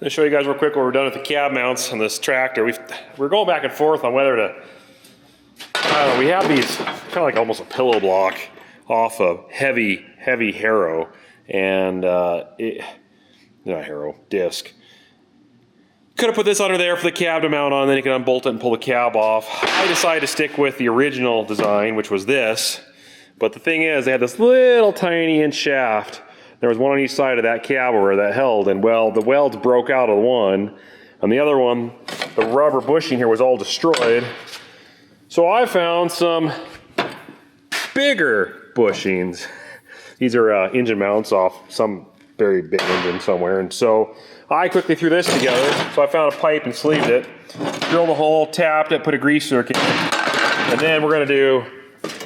Let me show you guys real quick what we're done with the cab mounts on this tractor. We're going back and forth on whether to, I don't know, we have these kind of like almost a pillow block off of heavy harrow and not harrow, disc. Could have put this under there for the cab to mount on, then you can unbolt it and pull the cab off. I decided to stick with the original design, which was this. But the thing is, they had this little tiny inch shaft. There was one on each side of that cab where that held, and well, the welds broke out of the one. On the other one, the rubber bushing here was all destroyed. So I found some bigger bushings. These are engine mounts off some very big engine somewhere, and so I quickly threw this together. So I found a pipe and sleeved it, drilled a hole, tapped it, put a grease circuit in, and then we're gonna do,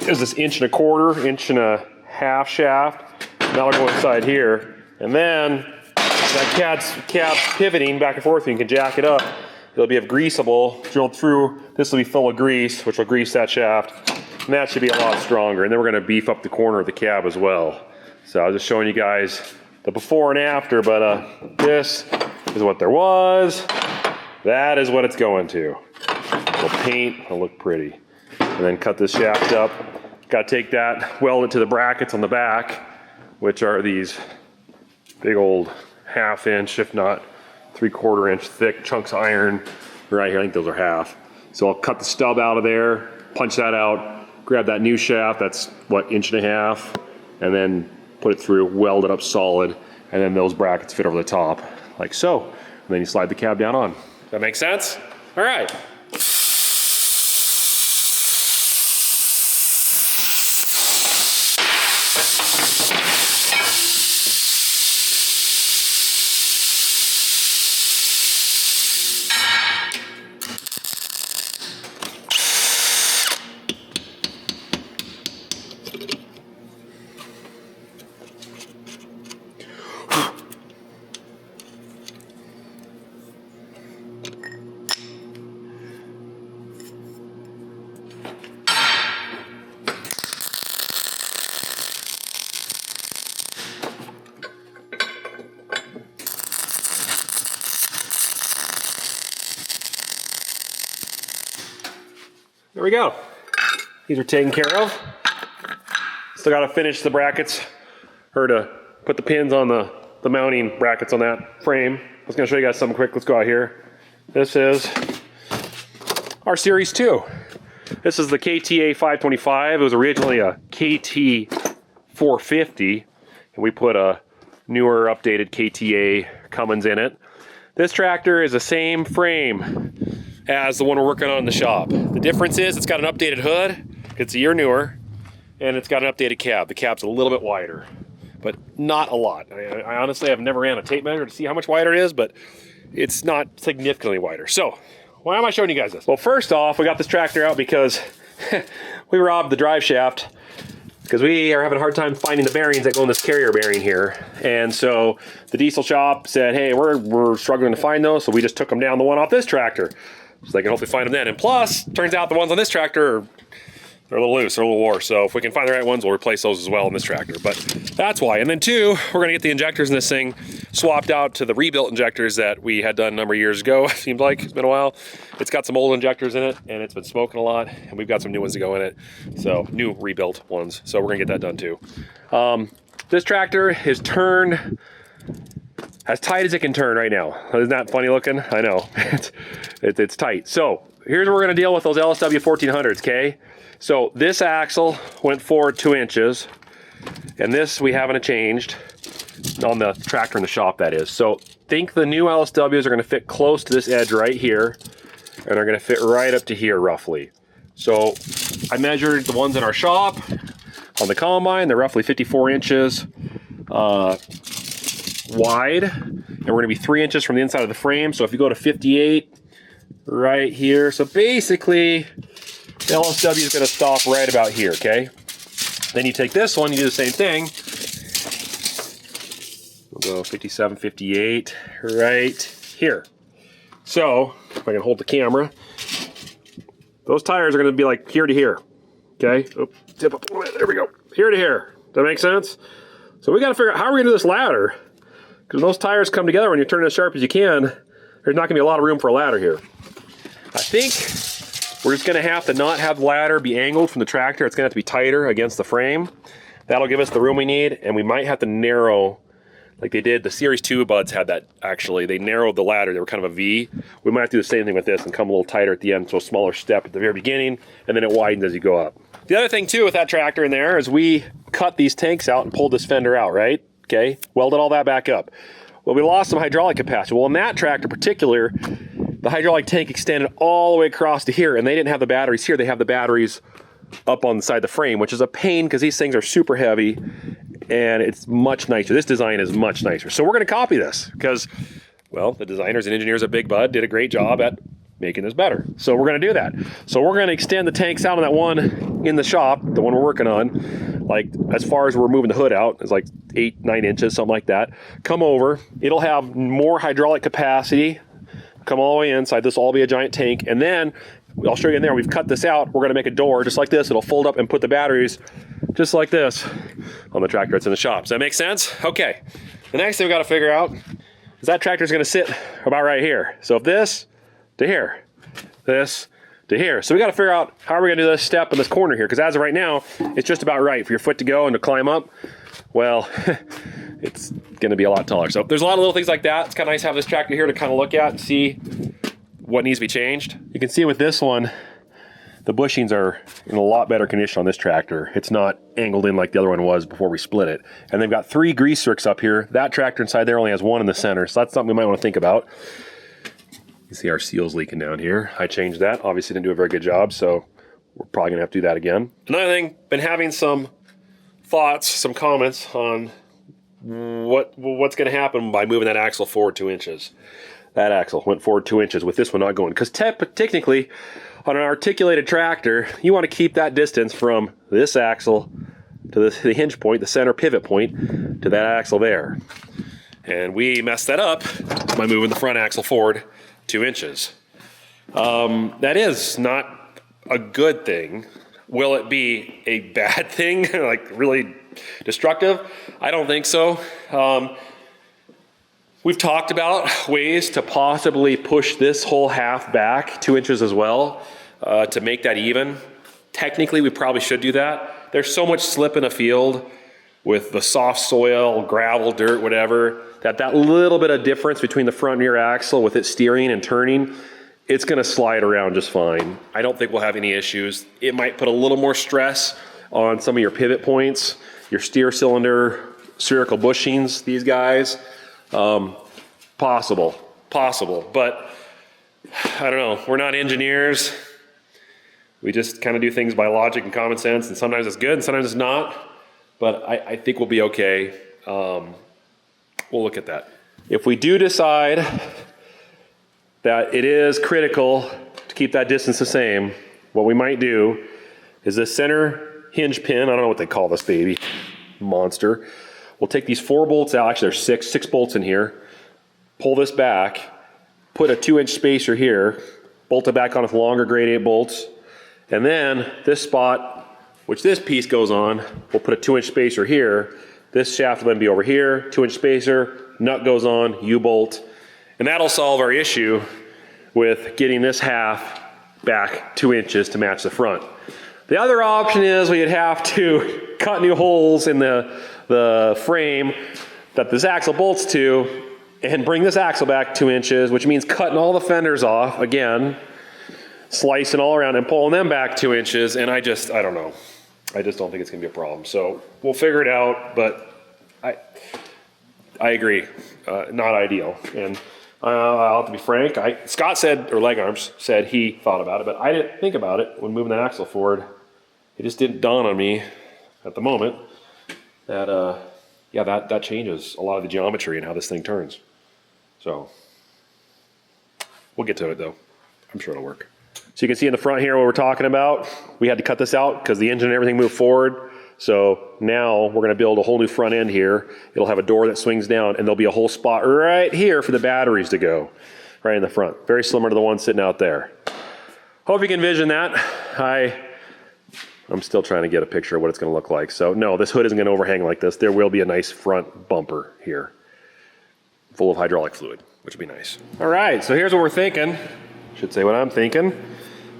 there's this 1.25 inch shaft. That'll go inside here, and then that cab's pivoting back and forth, and you can jack it up. It'll be greasable, drilled through. This will be full of grease, which will grease that shaft, and that should be a lot stronger. And then we're gonna beef up the corner of the cab as well. So I was just showing you guys the before and after, but this is what there was. That is what it's going to. It'll paint, it'll look pretty. And then cut this shaft up. Gotta take that, weld it to the brackets on the back, which are these big old 1/2 inch, if not 3/4 inch thick chunks of iron right here. I think those are 1/2. So I'll cut the stub out of there, punch that out, grab that new shaft, that's what, 1.5 inches, and then put it through, weld it up solid, and then those brackets fit over the top, like so. And then you slide the cab down on. Does that make sense? All right. There we go. These are taken care of. Still got to finish the brackets, or to put the pins on the mounting brackets on that frame. I was going to show you guys something quick. Let's go out here. This is our Series 2. This is the KTA 525. It was originally a KT 450, and we put a newer, updated KTA Cummins in it. This tractor is the same frame as the one we're working on in the shop. The difference is it's got an updated hood, it's a year newer, and it's got an updated cab. The cab's a little bit wider, but not a lot. I honestly have never ran a tape measure to see how much wider it is, but it's not significantly wider. So, why am I showing you guys this? Well, first off, we got this tractor out because we robbed the drive shaft, because we are having a hard time finding the bearings that go in this carrier bearing here. And so the diesel shop said, hey, we're struggling to find those, so we just took them down the one off this tractor, so they can hopefully find them then. And plus, turns out the ones on this tractor, they're a little loose, they're a little wore. So if we can find the right ones, we'll replace those as well in this tractor. But that's why. And then two, we're gonna get the injectors in this thing swapped out to the rebuilt injectors that we had done a number of years ago. Seems like it's been a while. It's got some old injectors in it, and it's been smoking a lot, and we've got some new ones to go in it. So new rebuilt ones. So we're gonna get that done too. This tractor is turned as tight as it can turn right now. Isn't that funny looking? I know, it's tight. So here's where we're gonna deal with those LSW 1400s, okay? So this axle went forward 2 inches, and this we haven't changed on the tractor in the shop, that is. So think the new LSWs are gonna fit close to this edge right here, and are gonna fit right up to here roughly. So I measured the ones in our shop on the combine. They're roughly 54 inches wide, and we're gonna be 3 inches from the inside of the frame. So if you go to 58 right here, so basically the LSW is gonna stop right about here, okay? Then you take this one, you do the same thing. We'll go 57, 58 right here. So if I can hold the camera, those tires are gonna be like here to here, okay? Oop, tip up a little bit, there we go. Here to here, does that make sense? So we gotta figure out how we're gonna do this ladder, Because when those tires come together, when you turn it as sharp as you can, there's not gonna be a lot of room for a ladder here. I think we're just gonna have to not have the ladder be angled from the tractor. It's gonna have to be tighter against the frame. That'll give us the room we need, and we might have to narrow, like they did, the Series 2 buds had that actually. They narrowed the ladder, they were kind of a V. We might have to do the same thing with this and come a little tighter at the end, so a smaller step at the very beginning, and then it widens as you go up. The other thing too with that tractor in there is we cut these tanks out and pulled this fender out, right? Okay, welded all that back up. Well, we lost some hydraulic capacity. Well, in that tractor in particular, the hydraulic tank extended all the way across to here, and they didn't have the batteries here. They have the batteries up on the side of the frame, which is a pain because these things are super heavy and it's much nicer. This design is much nicer. So we're gonna copy this because, well, the designers and engineers at Big Bud did a great job at making this better. So we're gonna do that. So we're gonna extend the tanks out on that one in the shop, the one we're working on, like as far as we're moving the hood out, it's like 8-9 inches, something like that. Come over, it'll have more hydraulic capacity, come all the way inside, this will all be a giant tank, and then I'll show you in there, we've cut this out, we're gonna make a door just like this, it'll fold up and put the batteries just like this on the tractor that's in the shop. Does that make sense? Okay, the next thing we gotta figure out is that tractor's gonna sit about right here. So if this to here, this to here. So we gotta figure out how are we gonna do this step in this corner here, because as of right now, it's just about right for your foot to go and to climb up. Well, it's gonna be a lot taller. So there's a lot of little things like that. It's kind of nice to have this tractor here to kind of look at and see what needs to be changed. You can see with this one, the bushings are in a lot better condition on this tractor. It's not angled in like the other one was before we split it. And they've got 3 grease zerks up here. That tractor inside there only has 1 in the center. So that's something we might want to think about. You see our seal's leaking down here. I changed that. Obviously didn't do a very good job, so we're probably gonna have to do that again. Another thing, been having some thoughts, some comments on what's gonna happen by moving that axle forward 2 inches. That axle went forward 2 inches with this one not going. Because technically, on an articulated tractor, you want to keep that distance from this axle to the hinge point, the center pivot point, to that axle there. And we messed that up by moving the front axle forward 2 inches. That is not a good thing. Will it be a bad thing, like really destructive? I don't think so. We've talked about ways to possibly push this whole half back 2 inches as well to make that even. Technically, we probably should do that. There's so much slip in a field with the soft soil, gravel, dirt, whatever, that little bit of difference between the front and rear axle with it steering and turning, it's gonna slide around just fine. I don't think we'll have any issues. It might put a little more stress on some of your pivot points, your steer cylinder, spherical bushings, these guys. Possible, but I don't know. We're not engineers. We just kind of do things by logic and common sense, and sometimes it's good and sometimes it's not, but I think we'll be okay. We'll look at that. If we do decide that it is critical to keep that distance the same, what we might do is this center hinge pin, I don't know what they call this baby, monster. We'll take these 4 bolts out, actually there's 6 bolts in here, pull this back, put a 2-inch spacer here, bolt it back on with longer grade 8 bolts, and then this spot, which this piece goes on, we'll put a 2-inch spacer here, this shaft will then be over here, 2-inch spacer, nut goes on, U-bolt, and that'll solve our issue with getting this half back 2 inches to match the front. The other option is we'd have to cut new holes in the frame that this axle bolts to and bring this axle back 2 inches, which means cutting all the fenders off again, slicing all around and pulling them back 2 inches. And I don't know. I just don't think it's gonna be a problem. So we'll figure it out, but I agree, not ideal. And I'll have to be frank, Scott said, or Leg Arms said he thought about it, but I didn't think about it when moving that axle forward. It just didn't dawn on me at the moment that, yeah, that changes a lot of the geometry and how this thing turns. So we'll get to it though. I'm sure it'll work. So you can see in the front here what we're talking about. We had to cut this out because the engine and everything moved forward. So now we're gonna build a whole new front end here. It'll have a door that swings down and there'll be a whole spot right here for the batteries to go, right in the front. Very similar to the one sitting out there. Hope you can envision that. I'm still trying to get a picture of what it's gonna look like. So no, this hood isn't gonna overhang like this. There will be a nice front bumper here. full of hydraulic fluid, which would be nice. All right, so here's what we're thinking. Should say what I'm thinking.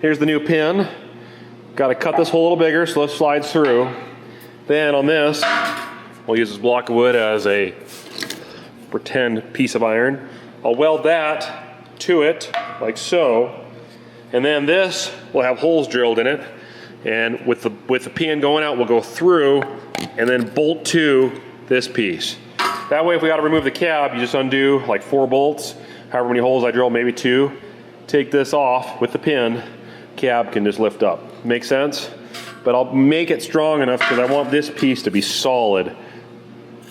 Here's the new pin. Got to cut this hole a little bigger so it slides through. Then on this, we'll use this block of wood as a pretend piece of iron. I'll weld that to it like so. And then this will have holes drilled in it. And with the pin going out, we'll go through and then bolt to this piece. That way, if we got to remove the cab, you just undo like 4 bolts, however many holes I drill, maybe 2. Take this off with the pin, cab can just lift up. Make sense? But I'll make it strong enough because I want this piece to be solid,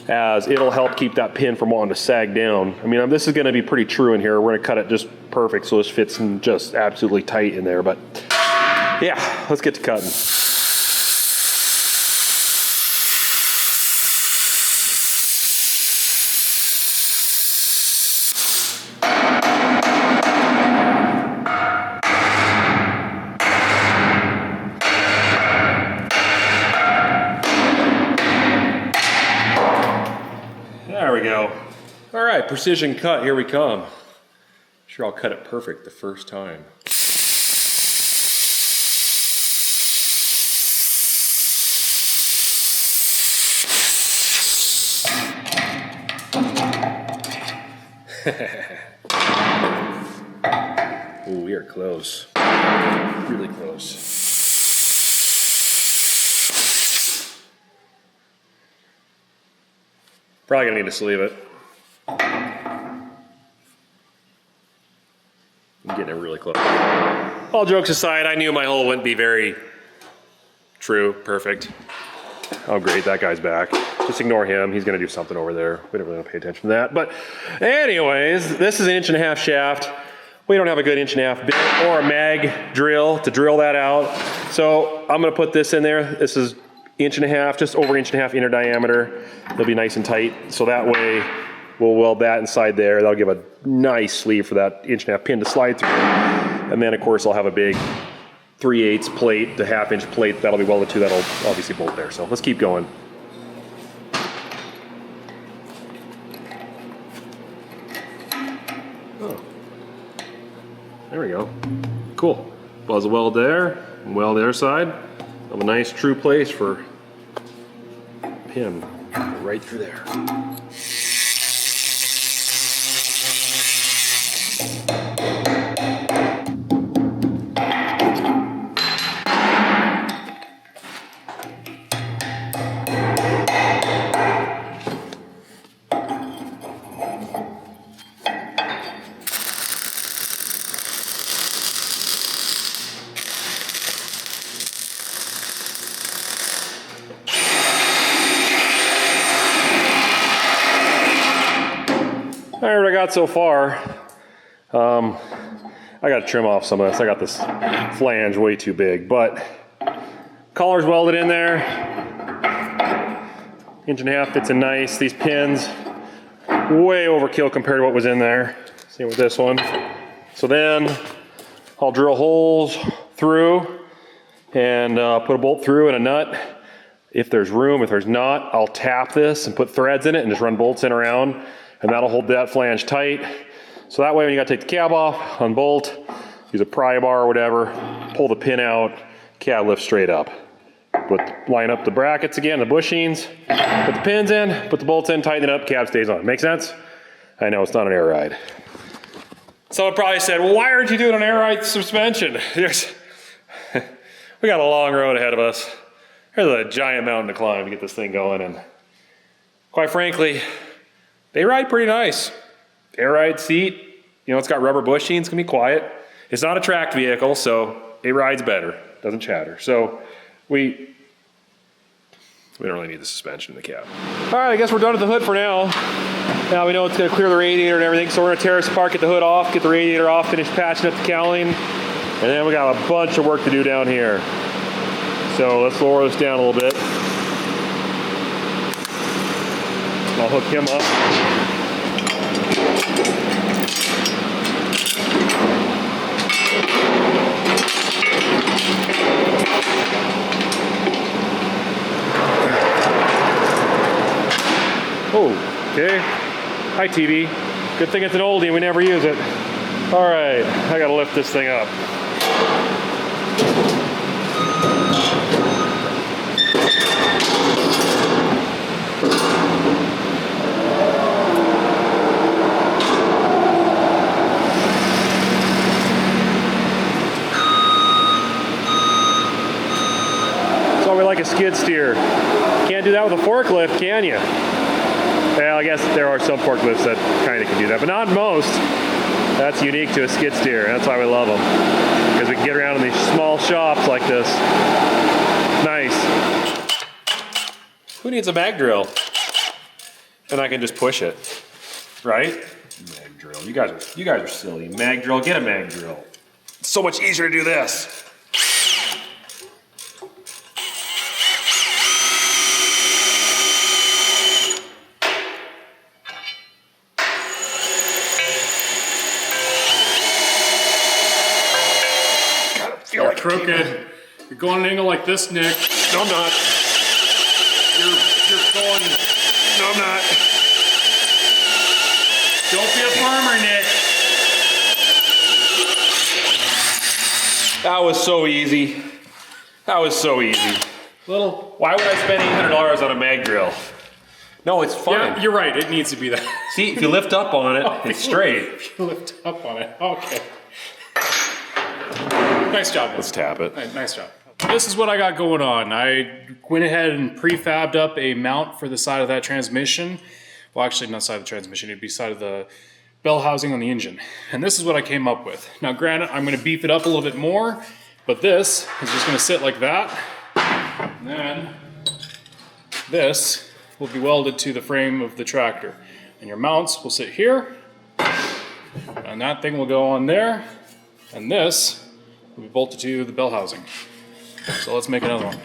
as it'll help keep that pin from wanting to sag down. I mean, this is going to be pretty true in here. We're going to cut it just perfect so this fits in just absolutely tight in there. But yeah, let's get to cutting. There we go. All right, precision cut, here we come. Sure, I'll cut it perfect the first time. Ooh, we are close. Really close. Probably gonna need to sleeve it. I'm getting it really close. All jokes aside, I knew my hole wouldn't be very true, perfect. Oh great, that guy's back. Just ignore him, he's gonna do something over there. We don't really want to pay attention to that. But anyways, this is an 1.5-inch shaft. We don't have a good 1.5-inch bit or a mag drill to drill that out. So I'm gonna put this in there. This is 1.5 inches, just over 1.5 inches inner diameter. It'll be nice and tight. So that way we'll weld that inside there. That'll give a nice sleeve for that 1.5 inch pin to slide through. And then of course I'll have a big 3/8 plate, the 1/2 inch plate that'll be welded to, that'll obviously bolt there. So let's keep going. Oh, there we go. Cool. Buzz a weld there, and weld the other side. Of a nice true place for pin right through there. All right, what I got so far, I got to trim off some of this. I got this flange way too big, but collar's welded in there. 1.5 inches fits in nice. These pins, way overkill compared to what was in there. Same with this one. So then I'll drill holes through and put a bolt through and a nut. If there's room, if there's not, I'll tap this and put threads in it and just run bolts in around. And that'll hold that flange tight. So that way when you gotta take the cab off, unbolt, use a pry bar or whatever, pull the pin out, cab lifts straight up. Line up the brackets again, the bushings, put the pins in, put the bolts in, tighten it up, cab stays on. Make sense? I know, it's not an air ride. Someone probably said, well, why aren't you doing an air ride suspension? We got a long road ahead of us. There's a giant mountain to climb to get this thing going, and quite frankly, they ride pretty nice. Air ride seat, you know, it's got rubber bushings, it's gonna be quiet. It's not a tracked vehicle, so it rides better, doesn't chatter. So we don't really need the suspension in the cab. All right, I guess we're done with the hood for now. Now we know it's gonna clear the radiator and everything, so we're gonna tear this apart, get the hood off, get the radiator off, finish patching up the cowling, and then we got a bunch of work to do down here. So let's lower this down a little bit. I'll hook him up. Oh, okay. Hi, TV. Good thing it's an oldie and we never use it. All right, I gotta lift this thing up. That's why we like a skid steer. Can't do that with a forklift, can you? Well, I guess there are some forklifts that kind of can do that, but not most. That's unique to a skid steer. That's why we love them. Because we can get around in these small shops like this. Nice. Who needs a mag drill? And I can just push it, right? Mag drill. You guys are silly. Mag drill. Get a mag drill. It's so much easier to do this. You're crooked. You're going an angle like this, Nick. No, I'm not. You're going. No, I'm not. Don't be a farmer, Nick. That was so easy. That was so easy. Little. Why would I spend $800 on a mag drill? No, it's fine. Yeah, you're right. It needs to be that. See, if you lift up on it, it's straight. If you lift up on it. Okay. Nice job, man. Let's tap it. Nice job. This is what I got going on. I went ahead and prefabbed up a mount for the side of that transmission. Well, actually, not side of the transmission. It'd be side of the bell housing on the engine. And this is what I came up with. Now, granted, I'm going to beef it up a little bit more, but this is just going to sit like that. And then this will be welded to the frame of the tractor. And your mounts will sit here. And that thing will go on there. And this will be bolted to the bell housing. So let's make another one.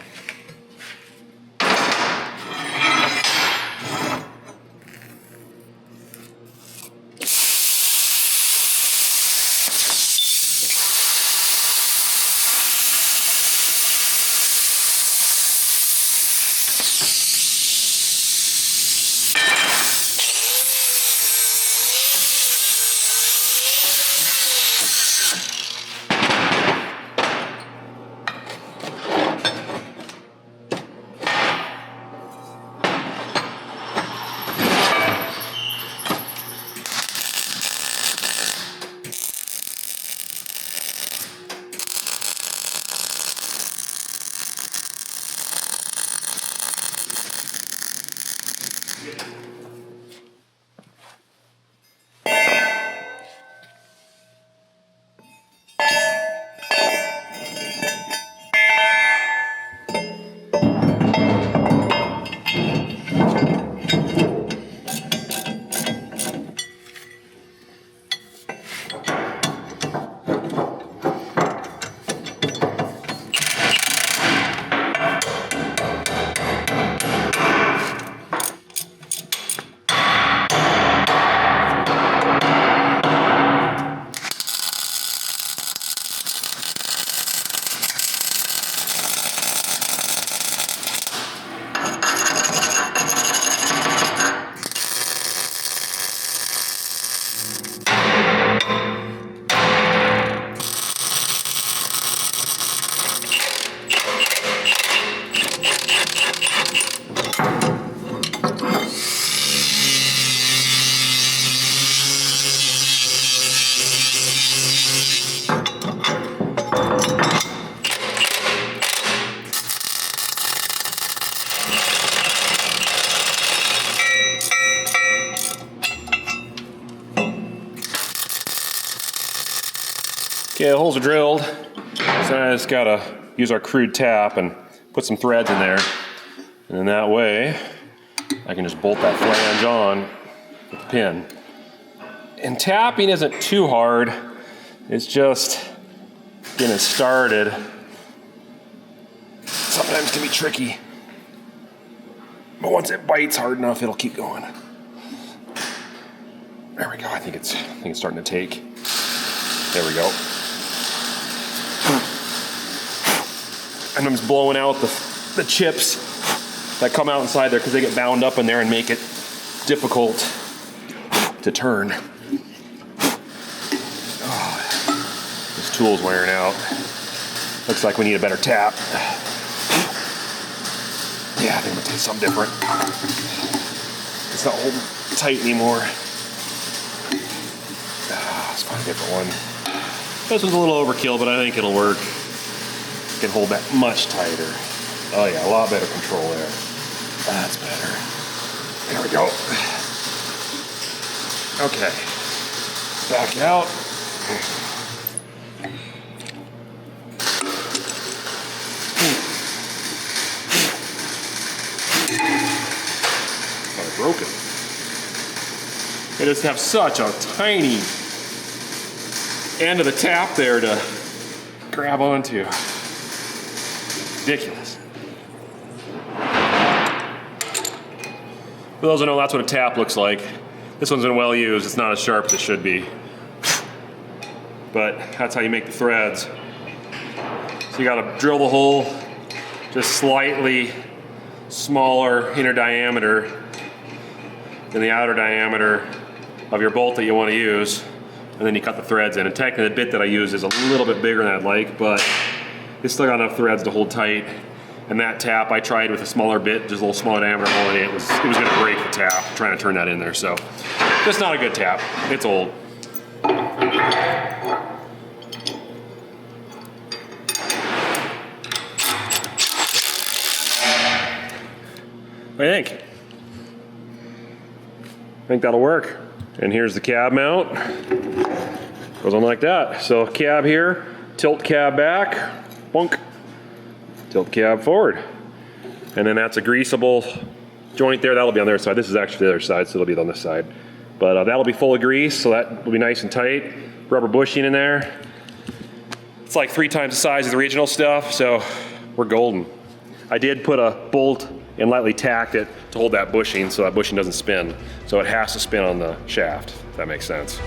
Okay, the holes are drilled, so I just gotta use our crude tap and put some threads in there. And then that way, I can just bolt that flange on with the pin. And tapping isn't too hard, it's just getting it started. Sometimes can be tricky. But once it bites hard enough, it'll keep going. There we go, I think it's starting to take. There we go. And I'm just blowing out the chips that come out inside there because they get bound up in there and make it difficult to turn. tool's wearing out. Looks like we need a better tap. Yeah, I think I'm gonna take something different. It's not holding tight anymore. Let's find a different one. This one's a little overkill, but I think it'll work. It can hold that much tighter. Oh yeah, a lot better control there. That's better. There we go. Okay. Back out. Broken. They just have such a tiny end of the tap there to grab onto. Ridiculous. For those who know, that's what a tap looks like. This one's been well used. It's not as sharp as it should be. But that's how you make the threads. So you gotta drill the hole just slightly smaller inner diameter than the outer diameter of your bolt that you want to use, and then you cut the threads in. And technically the bit that I use is a little bit bigger than I'd like, but it's still got enough threads to hold tight. And that tap I tried with a smaller bit, just a little smaller diameter hole in it. It was gonna break the tap trying to turn that in there. So just not a good tap. It's old. What do you think? I think that'll work. And here's the cab mount. Goes on like that. So cab here, tilt cab back, bonk, tilt cab forward. And then that's a greasable joint there. That'll be on their side. This is actually the other side, so it'll be on this side. But that'll be full of grease, so that will be nice and tight. Rubber bushing in there. It's like 3 times the size of the original stuff, so we're golden. I did put a bolt and lightly tacked it to hold that bushing so that bushing doesn't spin. So it has to spin on the shaft, if that makes sense.